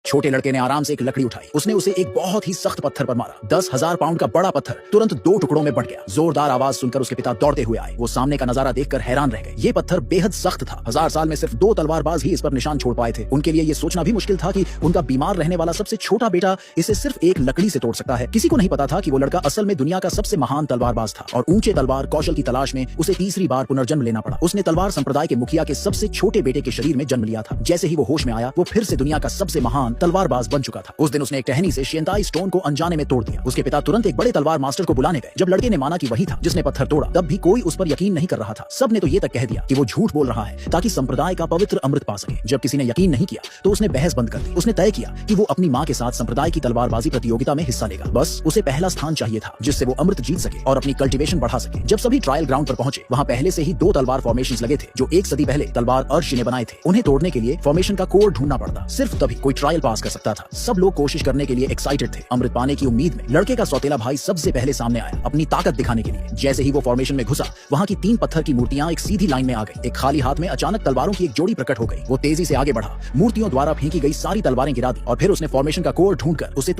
छोटे लड़के ने आराम से एक लकड़ी उठाई। उसने उसे एक बहुत ही सख्त पत्थर पर मारा। 10,000 पाउंड का बड़ा पत्थर तुरंत 2 टुकड़ों में बंट गया। जोरदार आवाज सुनकर उसके पिता दौड़ते हुए आए। वो सामने का नजारा देखकर हैरान रह गए। ये पत्थर बेहद सख्त था। 1000 साल में सिर्फ 2 तलवारबाज ही इस पर निशान छोड़ पाए थे। उनके लिए ये सोचना भी मुश्किल था कि उनका बीमार रहने वाला सबसे छोटा बेटा इसे सिर्फ एक लकड़ी से तोड़ सकता है। किसी को नहीं पता था कि वो लड़का असल में दुनिया का सबसे महान तलवारबाज था और ऊंचे तलवार कौशल की तलाश में उसे तीसरी बार पुनर्जन्म लेना पड़ा। उसने तलवार संप्रदाय के मुखिया के सबसे छोटे बेटे के शरीर में जन्म लिया था। जैसे ही वो होश में आया, वो फिर से दुनिया का सबसे महान तलवारबाज बन चुका था। उस दिन उसने एक टहनी से शियंताई स्टोन को अनजाने में तोड़ दिया। उसके पिता तुरंत एक बड़े तलवार मास्टर को बुलाने गए। जब लड़के ने माना कि वही था जिसने पत्थर तोड़ा, तब भी कोई उस पर यकीन नहीं कर रहा था। सब ने तो ये तक कह दिया कि वो झूठ बोल रहा है ताकि संप्रदाय का पवित्र अमृत पा सके। जब किसी ने यकीन नहीं किया तो उसने बहस बंद कर दी। उसने तय किया कि वो अपनी माँ के साथ संप्रदाय की तलवारबाजी प्रतियोगिता में हिस्सा लेगा। बस उसे पहला स्थान चाहिए था जिससे वो अमृत जीत सके और अपनी कल्टीवेशन बढ़ा सके। जब सभी ट्रायल ग्राउंड पर पहुंचे, वहां पहले से ही 2 तलवार फॉर्मेशंस लगे थे जो 1 सदी पहले तलवार अर्श ने बनाए थे। उन्हें तोड़ने के लिए फॉर्मेशन का कोड ढूंढना पड़ता। सिर्फ तभी कोई ट्रायल पास कर सकता था। सब लोग कोशिश करने के लिए एक्साइटेड थे। अमृत पाने की उम्मीद में लड़के का सौतेला भाई सबसे पहले सामने आया, अपनी ताकत दिखाने के लिए। जैसे ही वो फॉर्मेशन में घुसा, वहां की 3 पत्थर की मूर्तियां एक सीधी लाइन में आ गई। एक खाली हाथ में अचानक तलवारों की एक जोड़ी प्रकट हो गई। वो तेजी से आगे बढ़ा, मूर्तियों द्वारा फेंकी गई सारी तलवारें गिरा दी और फिर उसने फॉर्मेशन का कोड ढूंढकर उसे